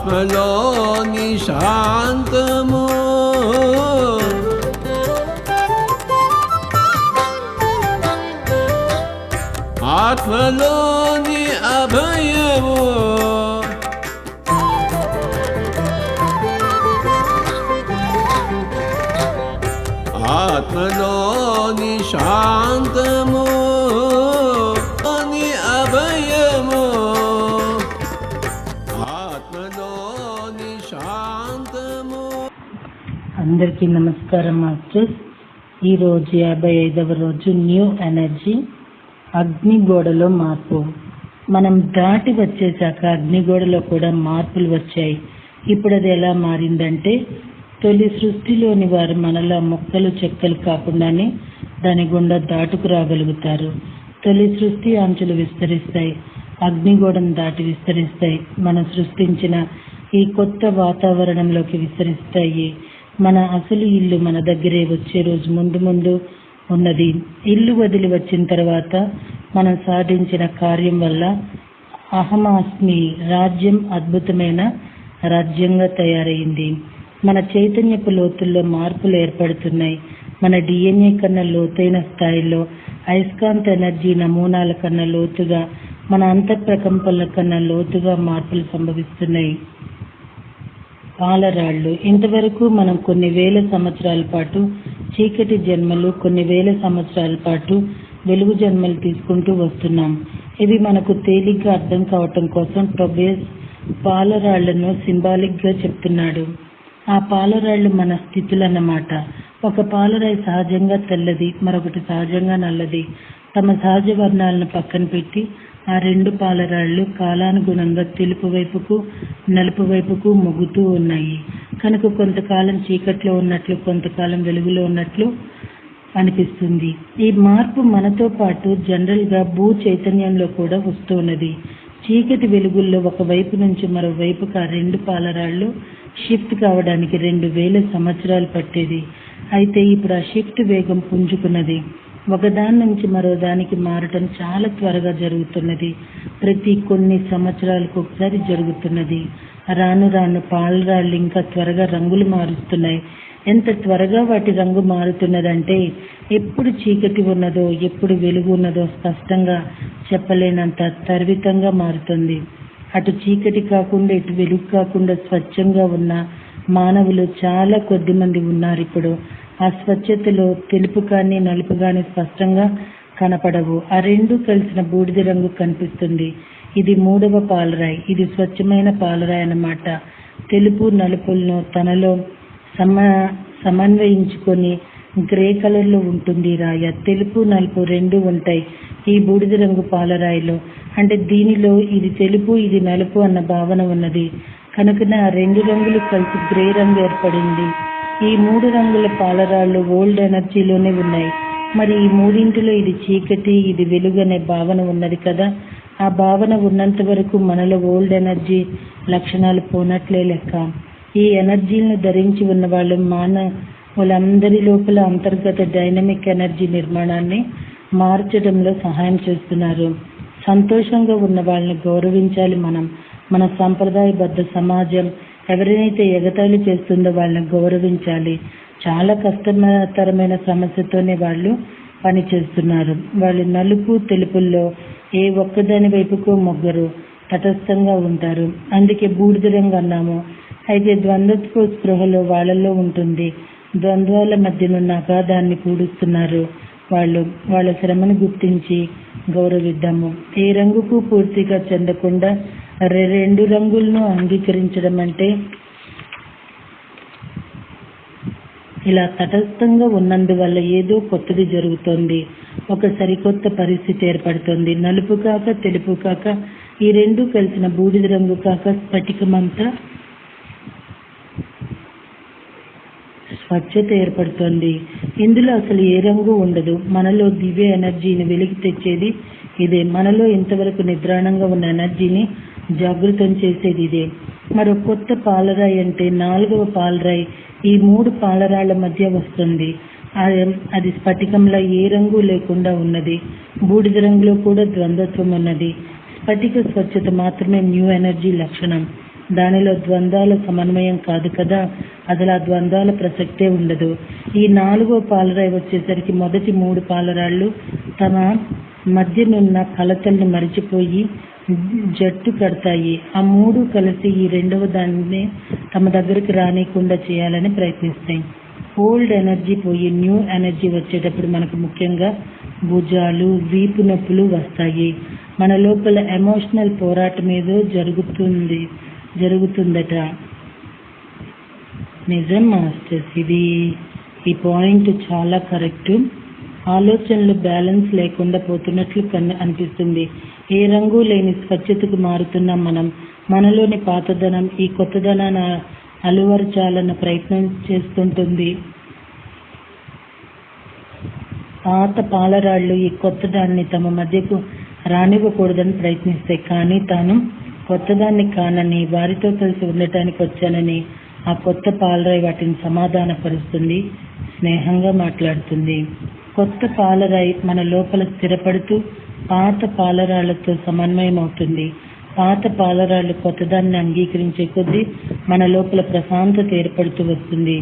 ఆత్మలోని శాంతము ఆత్మలోని అభయము ఆత్మలోని శాంతము అని అభయము ఆత్మలోని శాంతము. అందరికీ నమస్కారం మాస్టర్స్. ఈరోజు 55వ రోజు న్యూ ఎనర్జీ అగ్నిగోడలో మార్పు. మనం దాటి వచ్చేసాక అగ్నిగోడలో కూడా మార్పులు వచ్చాయి. ఇప్పుడు అది ఎలా మారిందంటే, తొలి సృష్టిలోని వారు మనలో మొక్కలు చెక్కలు కాకుండానే దాని గుండా దాటుకు రాగలుగుతారు. తొలి సృష్టి అంచులు విస్తరిస్తాయి, అగ్నిగోడను దాటి విస్తరిస్తాయి. మనం సృష్టించిన ఈ కొత్త వాతావరణంలోకి విస్తరిస్తాయి. మన అసలు ఇల్లు మన దగ్గరే వచ్చే రోజు ముందు ముందు ఉన్నది. ఇల్లు వదిలి వచ్చిన తర్వాత మనం సాధించిన కార్యం వల్ల అహమాస్మి రాజ్యం అద్భుతమైన రాజ్యంగా తయారైంది. మన చైతన్యపు లోతుల్లో మార్పులు ఏర్పడుతున్నాయి. మన DNA కన్నా లోతైన స్థాయిలో, అయస్కాంత ఎనర్జీ నమూనాల కన్నా లోతుగా, మన అంతఃప్రకంపనల కన్నా లోతుగా మార్పులు సంభవిస్తున్నాయి. పాలరాళ్ళు. ఇంతవరకు మనం కొన్ని వేల సంవత్సరాల పాటు చీకటి జన్మలు, కొన్ని వేల సంవత్సరాల పాటు వెలుగు జన్మలు తీసుకుంటూ వస్తున్నాం. ఇవి మనకు తేలిగ్గా అర్థం కావటం కోసం టొబియస్ పాలరాళ్లను సింబాలిక్ గా చెప్తున్నాడు. ఆ పాలరాళ్లు మన స్థితులన్నమాట. ఒక పాలరాయి సహజంగా తెల్లది, మరొకటి సహజంగా నల్లది. తమ సహజ వర్ణాలను పక్కన పెట్టి ఆ రెండు పాలరాళ్లు కాలానుగుణంగా తెలుపు వైపుకు, నలుపు వైపుకు మొగ్గుతూ ఉన్నాయి. కనుక కొంతకాలం చీకట్లో ఉన్నట్లు, కొంతకాలం వెలుగులో ఉన్నట్లు అనిపిస్తుంది. ఈ మార్పు మనతో పాటు జనరల్ గా భూ చైతన్యంలో కూడా వస్తూ ఉన్నది. చీకటి వెలుగుల్లో ఒక వైపు నుంచి మరో వైపుకు ఆ రెండు పాలరాళ్లు షిఫ్ట్ కావడానికి 2000 సంవత్సరాలు పట్టేది. అయితే ఇప్పుడు ఆ షిఫ్ట్ వేగం పుంజుకున్నది. ఒకదాని నుంచి మరో దానికి మారటం చాలా త్వరగా జరుగుతున్నది. ప్రతి కొన్ని సంవత్సరాలకు ఒకసారి జరుగుతున్నది. రాను రాను పాలరాళ్ళు ఇంకా త్వరగా రంగులు మారుస్తున్నాయి. ఎంత త్వరగా వాటి రంగు మారుతున్నదంటే, ఎప్పుడు చీకటి ఉన్నదో ఎప్పుడు వెలుగు ఉన్నదో స్పష్టంగా చెప్పలేనంత త్వరితంగా మారుతుంది. అటు చీకటి కాకుండా ఇటు వెలుగు కాకుండా స్వచ్ఛంగా ఉన్న మానవులు చాలా కొద్ది మంది ఉన్నారు. ఇప్పుడు ఆ స్వచ్ఛతలో తెలుపు కానీ నలుపు కానీ స్పష్టంగా కనపడవు. ఆ రెండు కలిసిన బూడిద రంగు కనిపిస్తుంది. ఇది 3వ పాలరాయి. ఇది స్వచ్ఛమైన పాలరాయి అన్నమాట. తెలుపు నలుపులను తనలో సమన్వయించుకొని గ్రే కలర్ లో ఉంటుంది రాయ. తెలుపు నలుపు రెండు ఉంటాయి ఈ బూడిద రంగు పాలరాయిలో. అంటే దీనిలో ఇది తెలుపు ఇది నలుపు అన్న భావన ఉన్నది. కనుక ఆ రెండు రంగులు కలిసి గ్రే రంగు ఏర్పడింది. ఈ 3 రంగుల పాలరాళ్ళు ఓల్డ్ ఎనర్జీలోనే ఉన్నాయి. మరి ఈ మూడింటిలో ఇది చీకటి ఇది వెలుగు అనే భావన ఉన్నది కదా. ఆ భావన ఉన్నంత వరకు మనలో ఓల్డ్ ఎనర్జీ లక్షణాలు పోనట్లే లెక్క. ఈ ఎనర్జీలను ధరించి ఉన్న వాళ్ళు వాళ్ళందరి లోపల అంతర్గత డైనమిక్ ఎనర్జీ నిర్మాణాన్ని మార్చడంలో సహాయం చేస్తున్నారు. సంతోషంగా ఉన్న వాళ్ళని గౌరవించాలి మనం. మన సంప్రదాయబద్ధ సమాజం ఎవరినైతే ఎగతాళి చేస్తుందో వాళ్ళని గౌరవించాలి. చాలా కష్టతరమైన సమస్యతోనే వాళ్ళు పని చేస్తున్నారు. వాళ్ళు నలుపు తెలుపుల్లో ఏ ఒక్కదాని వైపుకో మొగ్గరు, తటస్థంగా ఉంటారు. అందుకే బూడిద రంగు అన్నాము. అయితే ద్వంద్వత్వ స్పృహలో వాళ్ళల్లో ఉంటుంది. ద్వంద్వాల మధ్యనున్న అగాధాన్ని పూడుస్తున్నారు వాళ్ళు. వాళ్ళ శ్రమను గుర్తించి గౌరవిద్దాము. ఏ రంగుకు పూర్తిగా చెందకుండా రెండు రంగులను అంగీకరించడం అంటే ఇలా తటస్థంగా ఉన్నందువల్ల ఏదో కొత్తది జరుగుతోంది. ఒక సరికొత్త పరిస్థితి ఏర్పడుతుంది. నలుపు కాక తెలుపు కాక ఈ రెండు కలిసిన బూడిద రంగు కాక స్ఫటికమంతా స్వచ్ఛత ఏర్పడుతోంది. ఇందులో అసలు ఏ రంగు ఉండదు. మనలో దివ్య ఎనర్జీని వెలికి తెచ్చేది ఇదే. మనలో ఇంతవరకు నిద్రాణంగా ఉన్న ఎనర్జీని జాగృతం చేసేది ఇదే. మరో కొత్త పాలరాయి అంటే 4వ పాలరాయి ఈ 3 పాలరాళ్ల మధ్య వస్తుంది. అది స్ఫటికంలో ఏ రంగు లేకుండా ఉన్నది. బూడిద రంగులో కూడా ద్వంద్వత్వం ఉన్నది. స్ఫటిక స్వచ్ఛత మాత్రమే న్యూ ఎనర్జీ లక్షణం. దానిలో ద్వంద్వాల సమన్వయం కాదు కదా, అసలు ఆ ద్వంద్వాల ప్రసక్తే ఉండదు. ఈ 4వ పాలరాయి వచ్చేసరికి మొదటి 3 పాలరాళ్ళు తమ మధ్యనున్న కలతల్ని మరిచిపోయి జట్టు కడతాయి. ఆ 3 కలిసి ఈ 2వ దాన్ని తమ దగ్గరికి రానికుండా చేయాలని ప్రయత్నిస్తాయి. ఓల్డ్ ఎనర్జీ పోయి న్యూ ఎనర్జీ వచ్చేటప్పుడు మనకు ముఖ్యంగా భుజాలు, వీపు నొప్పులు వస్తాయి. మన లోపల ఎమోషనల్ పోరాటం ఏదో జరుగుతుందట. నిజం మాస్టర్స్, ఈ పాయింట్ చాలా కరెక్ట్. ఆలోచనలు బ్యాలెన్స్ లేకుండా పోతున్నట్లు అనిపిస్తుంది. ఏ రంగు లేని స్వచ్ఛతకు మారుతున్నాం మనం. మనలోని పాతదనం ఈ కొత్తదనాన్ని అలువరచాలన్న ప్రయత్నం చేస్తుంటుంది. పాత పాలరాళ్ళు ఈ కొత్తదాన్ని తమ మధ్యకు రానివ్వకూడదని ప్రయత్నిస్తాయి. కానీ తాను కొత్తదాన్ని కానని, వారితో కలిసి ఉండటానికి వచ్చానని ఆ కొత్త పాలరాయి వాటిని సమాధానపరుస్తుంది, స్నేహంగా మాట్లాడుతుంది. కొత్త పాలరాయి మన లోపల స్థిరపడుతూ పాత పాలరాళ్లతో సమన్వయం అవుతుంది. పాత పాలరాళ్ళు కొత్తదాన్ని అంగీకరించే కొద్దీ మన లోపల ప్రశాంతత ఏర్పడుతూ వస్తుంది.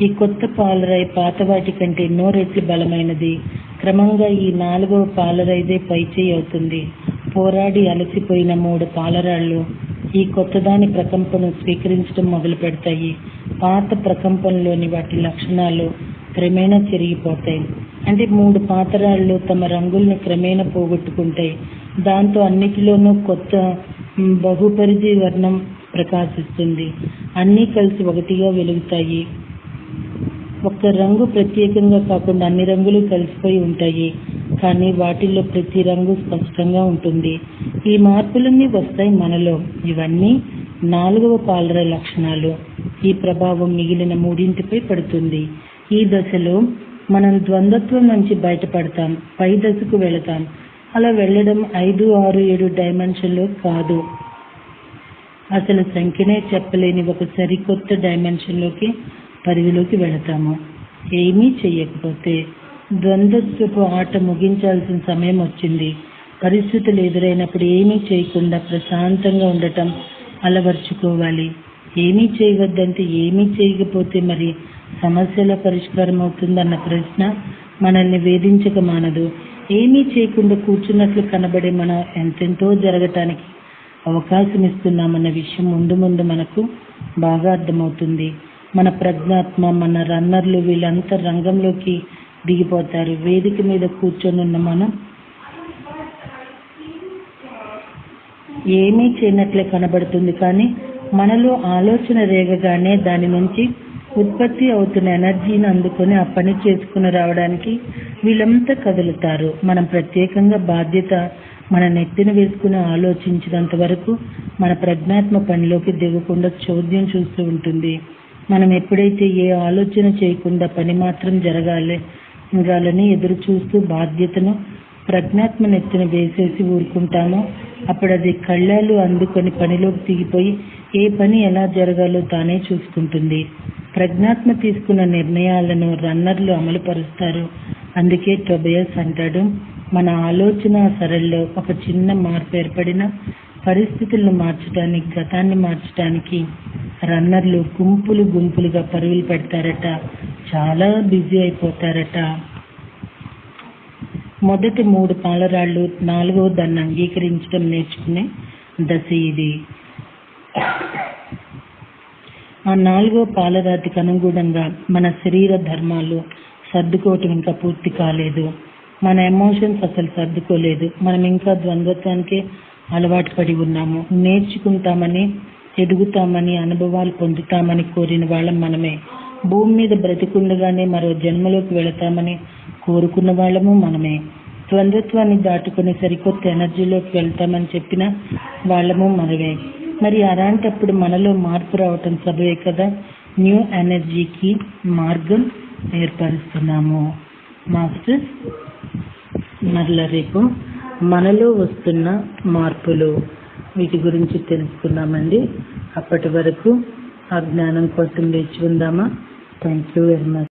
ఈ కొత్త పాలరాయి పాత వాటి కంటే ఎన్నో రెట్లు బలమైనది. క్రమంగా ఈ 4వ పాలరాయిదే పైచేయి అవుతుంది. పోరాడి అలసిపోయిన 3 పాలరాళ్ళు ఈ కొత్తదాని ప్రకంపను స్వీకరించడం మొదలు పెడతాయి. పాత ప్రకంపంలోని వాటి లక్షణాలు క్రమేణా చెరిగిపోతాయి. అంటే 3 పాతరాళ్ళు తమ రంగుల్ని క్రమేణా పోగొట్టుకుంటాయి. దాంతో అన్నిటిలోనూ కొత్త బహుపరిధి వర్ణం ప్రకాశిస్తుంది. అన్నీ కలిసి ఒకటిగా వెలుగుతాయి. ఒక్క రంగు ప్రత్యేకంగా కాకుండా అన్ని రంగులు కలిసిపోయి ఉంటాయి. కానీ వాటిల్లో ప్రతి రంగు స్పష్టంగా ఉంటుంది. ఈ మార్పులన్నీ వస్తాయి మనలో. ఇవన్నీ 4వ పాలరాయి లక్షణాలు. ఈ ప్రభావం మిగిలిన 3పై పడుతుంది. ఈ దశలో మనం ద్వంద్వత్వం నుంచి బయటపడతాం, పై దశకు వెళతాం. అలా వెళ్ళడం 5, 6, 7 డైమెన్షన్లో కాదు, అసలు సంఖ్యనే చెప్పలేని ఒక సరికొత్త డైమెన్షన్లోకి, పరిధిలోకి వెళతాము. ఏమీ చెయ్యకపోతే ద్వంద్వత్వపు ఆట ముగించాల్సిన సమయం వచ్చింది. పరిస్థితులు ఎదురైనప్పుడు ఏమీ చేయకుండా ప్రశాంతంగా ఉండటం అలవర్చుకోవాలి. ఏమీ చేయవద్దంటే ఏమీ చేయకపోతే మరి సమస్యల పరిష్కారం అవుతుందన్న ప్రశ్న మనల్ని వేధించక మానదు. ఏమీ చేయకుండా కూర్చున్నట్లు కనబడే మనం ఎంతెంతో జరగటానికి అవకాశం ఇస్తున్నామన్న విషయం ముందు ముందు మనకు బాగా అర్థమవుతుంది. మన ప్రజ్ఞాత్మ, మన రన్నర్లు వీళ్ళంతా రంగంలోకి దిగిపోతారు. వేదిక మీద కూర్చొనున్న మనం ఏమీ చేయనట్లే కనబడుతుంది. కానీ మనలో ఆలోచన రేగగానే దాని నుంచి ఉత్పత్తి అవుతున్న ఎనర్జీని అందుకొని ఆ పని చేసుకుని రావడానికి వీళ్ళంతా కదులుతారు. మనం ప్రత్యేకంగా బాధ్యత మన నెత్తిన వేసుకుని ఆలోచించినంత వరకు మన ప్రజ్ఞాత్మ పనిలోకి దిగకుండా చోద్యం చూస్తూ ఉంటుంది. మనం ఎప్పుడైతే ఏ ఆలోచన చేయకుండా పని మాత్రం జరగాలని ఎదురు చూస్తూ బాధ్యతను ప్రజ్ఞాత్మ నెత్తిన వేసేసి ఊరుకుంటామో అప్పుడు అది కళ్ళాలు అందుకొని పనిలోకి దిగిపోయి ఏ పని ఎలా జరగాలో తానే చూసుకుంటుంది. ప్రజ్ఞాత్మ తీసుకున్న నిర్ణయాలను రన్నర్లు అమలు పరుస్తారు. అందుకే టొబియస్ అంటాడు, మన ఆలోచన సరళిలో ఒక చిన్న మార్పు ఏర్పడిన పరిస్థితులను మార్చడానికి, గతాన్ని మార్చడానికి రన్నర్లు గుంపులుగా పరుగులు పెడతారట, చాలా బిజీ అయిపోతారట. మొదటి 3 పాలరాళ్ళు 4వ దాన్ని అంగీకరించడం నేర్చుకునే దశ ఇది. ఆ 4వ పాలరాతికి అనుగుణంగా మన శరీర ధర్మాలు సర్దుకోవటం ఇంకా పూర్తి కాలేదు. మన ఎమోషన్స్ అసలు సర్దుకోలేదు. మనం ఇంకా ద్వంద్వత్వానికే అలవాటు పడి ఉన్నాము. నేర్చుకుంటామని, ఎదుగుతామని, అనుభవాలు పొందుతామని కోరిన వాళ్ళం మనమే. భూమి మీద బ్రతికుండగానే మరో జన్మలోకి వెళతామని కోరుకున్న వాళ్ళము మనమే. ద్వంద్వత్వాన్ని దాటుకుని సరికొత్త ఎనర్జీలోకి వెళ్తామని చెప్పిన వాళ్ళము మనమే. మరి అలాంటప్పుడు మనలో మార్పు రావటం సబబే కదా. న్యూ ఎనర్జీకి మార్గం ఏర్పరుస్తున్నాము. మాస్టర్స్, మరలా రేపు మనలో వస్తున్న మార్పులు వీటి గురించి తెలుసుకున్నామండి. అప్పటి వరకు ఆ జ్ఞానం కోసం వేచి ఉందామా? Thank you very much.